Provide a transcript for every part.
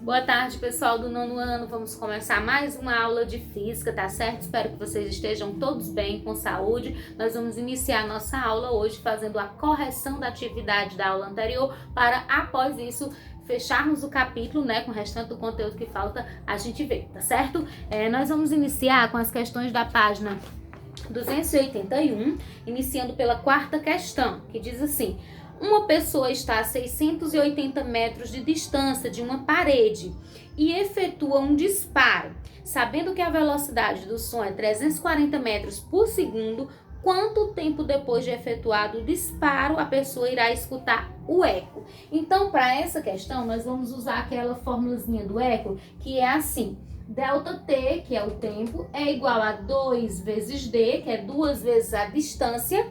Boa tarde, pessoal do nono ano. Vamos começar mais uma aula de física, tá certo? Espero que vocês estejam todos bem, com saúde. Nós vamos iniciar nossa aula hoje fazendo a correção da atividade da aula anterior para, após isso, fecharmos o capítulo, né, com o restante do conteúdo que falta, a gente vê, tá certo? Nós vamos iniciar com as questões da página 281, iniciando pela quarta questão, que diz assim: uma pessoa está a 680 metros de distância de uma parede e efetua um disparo. Sabendo que a velocidade do som é 340 metros por segundo, quanto tempo depois de efetuado o disparo a pessoa irá escutar o eco? Então, para essa questão, nós vamos usar aquela formulazinha do eco, que é assim: ΔT, que é o tempo, é igual a 2 vezes D, que é 2 vezes a distância,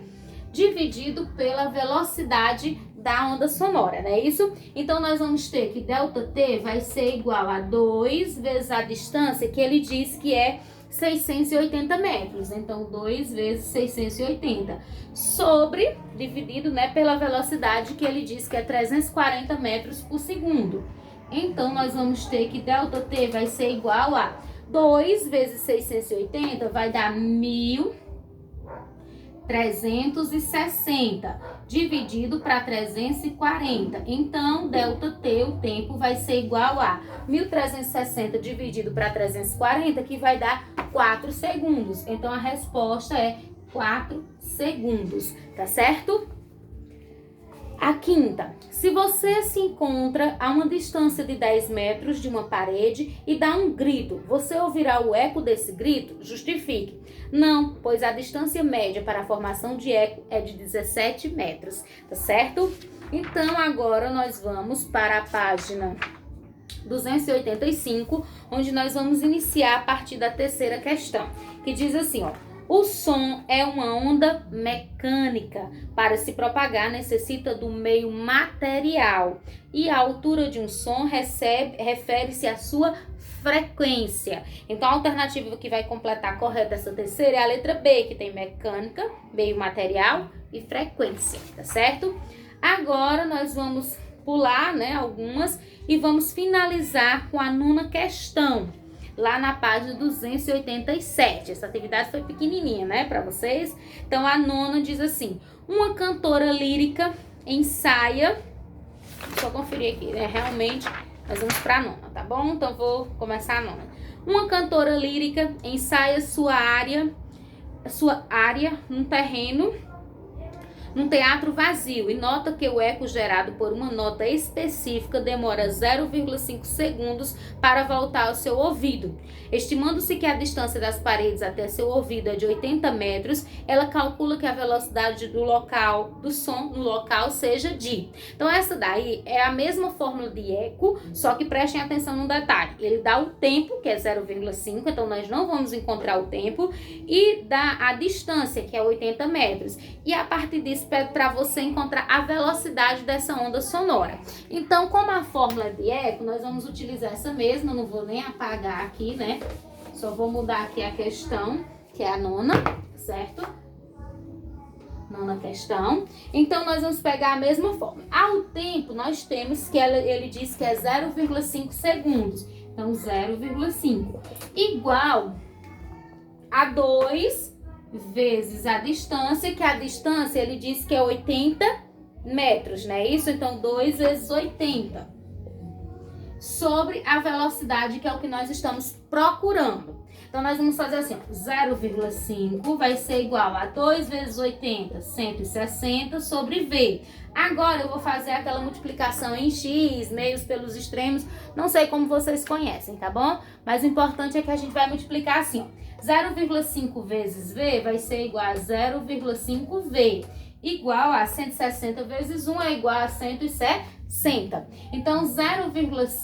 dividido pela velocidade da onda sonora, não é isso? Então, nós vamos ter que ΔT vai ser igual a 2 vezes a distância, que ele diz que é 680 metros. Então, 2 vezes 680, sobre, dividido, né, pela velocidade, que ele diz que é 340 metros por segundo. Então, nós vamos ter que ΔT vai ser igual a 2 vezes 680, vai dar 1.360, dividido para 340. Então, ΔT, o tempo, vai ser igual a 1.360 dividido para 340, que vai dar 4 segundos. Então, a resposta é 4 segundos, tá certo? A quinta: se você se encontra a uma distância de 10 metros de uma parede e dá um grito, você ouvirá o eco desse grito? Justifique. Não, pois a distância média para a formação de eco é de 17 metros, tá certo? Então, agora nós vamos para a página 285, onde nós vamos iniciar a partir da terceira questão, que diz assim, ó: o som é uma onda mecânica. Para se propagar, necessita do meio material. E a altura de um som refere-se à sua frequência. Então, a alternativa que vai completar correta essa terceira é a letra B, que tem mecânica, meio material e frequência, tá certo? Agora, nós vamos pular, né, algumas e vamos finalizar com a nona questão, lá na página 287. Essa atividade foi pequenininha, né, para vocês. Então, a nona diz assim: uma cantora lírica ensaia... Deixa eu conferir aqui, né, realmente nós vamos para a nona, tá bom? Então, vou começar a nona. Uma cantora lírica ensaia sua área num teatro vazio e nota que o eco gerado por uma nota específica demora 0,5 segundos para voltar ao seu ouvido. Estimando-se que a distância das paredes até seu ouvido é de 80 metros, ela calcula que a velocidade do som no local seja de... Então, essa daí é a mesma fórmula de eco, só que prestem atenção num detalhe. Ele dá o tempo, que é 0,5, então nós não vamos encontrar o tempo, e dá a distância, que é 80 metros. E a partir disso, para você encontrar a velocidade dessa onda sonora. Então, como a fórmula é de eco, nós vamos utilizar essa mesma, não vou nem apagar aqui, né? Só vou mudar aqui a questão, que é a nona, certo? Nona questão. Então, nós vamos pegar a mesma fórmula. Ao tempo, nós temos que ele diz que é 0,5 segundos. Então, 0,5 igual a 2 vezes a distância, que a distância ele diz que é 80 metros, não é isso? Então, 2 vezes 80, sobre a velocidade, que é o que nós estamos procurando. Então, nós vamos fazer assim, 0,5 vai ser igual a 2 vezes 80, 160, sobre V. Agora, eu vou fazer aquela multiplicação em X, meios pelos extremos, não sei como vocês conhecem, tá bom? Mas o importante é que a gente vai multiplicar assim, ó. 0,5 vezes V vai ser igual a 0,5V, igual a 160 vezes 1 é igual a 160. Então,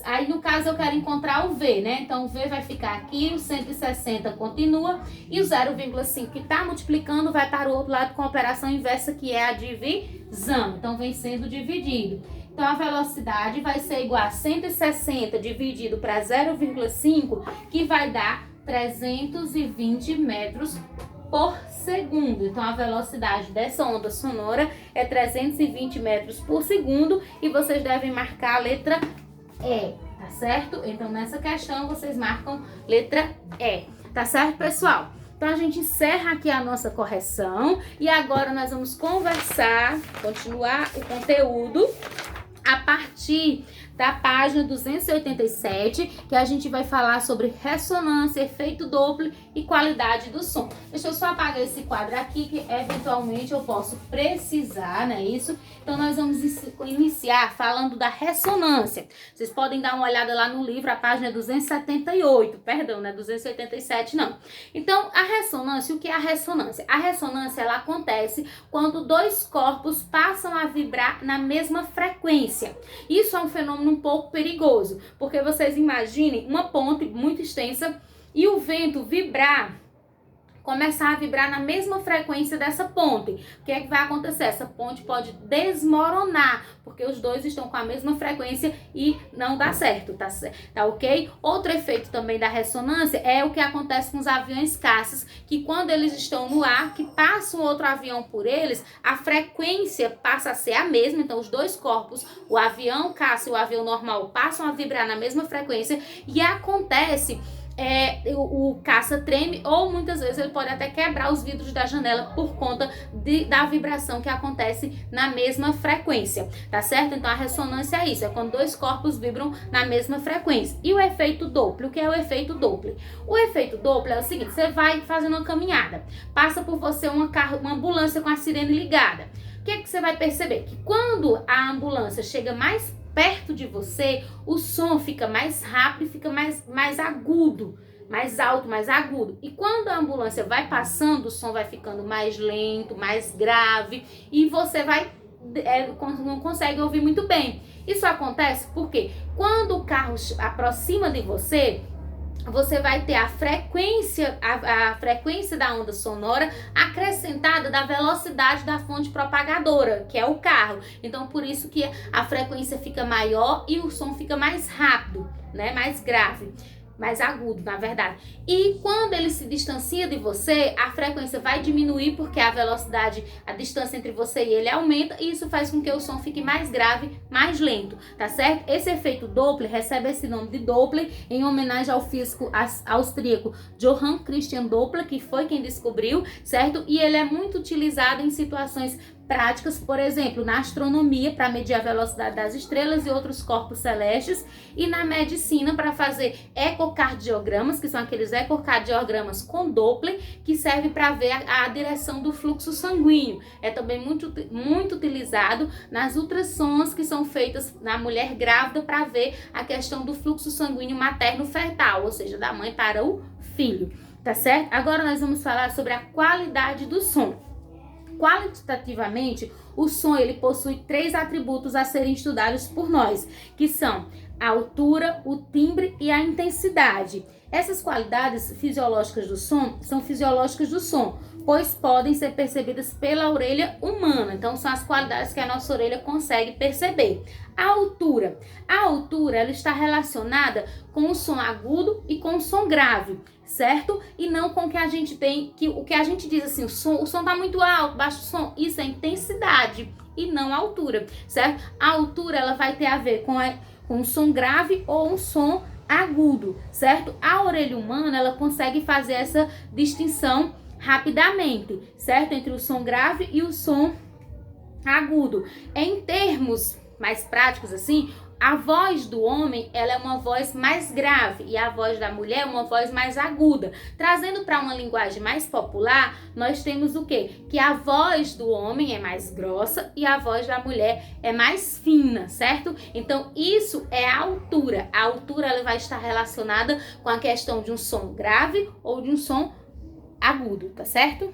aí no caso eu quero encontrar o V, né? Então, o V vai ficar aqui, o 160 continua, e o 0,5 que está multiplicando vai para o outro lado com a operação inversa, que é a divisão. Então, vem sendo dividido. Então, a velocidade vai ser igual a 160 dividido para 0,5, que vai dar 320 metros por segundo. Então, a velocidade dessa onda sonora é 320 metros por segundo e vocês devem marcar a letra E, tá certo? Então, nessa questão, vocês marcam letra E, tá certo, pessoal? Então, a gente encerra aqui a nossa correção e agora nós vamos continuar o conteúdo a partir da página 287, que a gente vai falar sobre ressonância, efeito Doppler e qualidade do som. Deixa eu só apagar esse quadro aqui, que eventualmente eu posso precisar, não é isso? Então, nós vamos iniciar falando da ressonância. Vocês podem dar uma olhada lá no livro, a página 278, perdão, não é 287 não. Então, a ressonância, o que é a ressonância? A ressonância, ela acontece quando dois corpos passam a vibrar na mesma frequência. Isso é um fenômeno um pouco perigoso, porque vocês imaginem uma ponte muito extensa e o vento começar a vibrar na mesma frequência dessa ponte. O que é que vai acontecer? Essa ponte pode desmoronar, porque os dois estão com a mesma frequência e não dá certo, tá ok? Outro efeito também da ressonância é o que acontece com os aviões caças, que quando eles estão no ar, que passa um outro avião por eles, a frequência passa a ser a mesma, então os dois corpos, o avião caça e o avião normal, passam a vibrar na mesma frequência e acontece... o caça treme ou muitas vezes ele pode até quebrar os vidros da janela por conta da vibração que acontece na mesma frequência, tá certo? Então a ressonância é isso, é quando dois corpos vibram na mesma frequência. E o efeito Doppler, o que é o efeito Doppler? O efeito Doppler é o seguinte, você vai fazendo uma caminhada, passa por você uma ambulância com a sirene ligada. O que é que você vai perceber? Que quando a ambulância chega mais perto de você, o som fica mais rápido, fica mais agudo, mais alto, mais agudo. E quando a ambulância vai passando, o som vai ficando mais lento, mais grave e você não consegue ouvir muito bem. Isso acontece porque quando o carro aproxima de você, você vai ter a frequência da onda sonora acrescentada da velocidade da fonte propagadora, que é o carro. Então, por isso que a frequência fica maior e o som fica mais rápido, né? Mais grave, mais agudo, na verdade. E quando ele se distancia de você, a frequência vai diminuir porque a velocidade, a distância entre você e ele aumenta e isso faz com que o som fique mais grave, mais lento, tá certo? Esse efeito Doppler recebe esse nome de Doppler em homenagem ao físico austríaco Johann Christian Doppler, que foi quem descobriu, certo? E ele é muito utilizado em situações práticas, por exemplo, na astronomia para medir a velocidade das estrelas e outros corpos celestes, e na medicina para fazer ecocardiogramas, que são aqueles ecocardiogramas com Doppler, que serve para ver a direção do fluxo sanguíneo. É também muito utilizado nas ultrassons que são feitas na mulher grávida para ver a questão do fluxo sanguíneo materno-fetal, ou seja, da mãe para o filho, tá certo? Agora nós vamos falar sobre a qualidade do som. Qualitativamente, o som ele possui 3 atributos a serem estudados por nós, que são a altura, o timbre e a intensidade. Essas qualidades fisiológicas do som são fisiológicas do som, pois podem ser percebidas pela orelha humana. Então, são as qualidades que a nossa orelha consegue perceber. A altura ela está relacionada com o som agudo e com o som grave, certo? E não com o que a gente tem, o que a gente diz assim, o som tá muito alto, baixo o som, isso é intensidade e não a altura, certo? A altura ela vai ter a ver com um som grave ou um som agudo, certo? A orelha humana ela consegue fazer essa distinção rapidamente, certo? Entre o som grave e o som agudo. Em termos mais práticos assim, a voz do homem ela é uma voz mais grave e a voz da mulher é uma voz mais aguda. Trazendo para uma linguagem mais popular, nós temos o quê? Que a voz do homem é mais grossa e a voz da mulher é mais fina, certo? Então isso é a altura. A altura ela vai estar relacionada com a questão de um som grave ou de um som agudo, tá certo?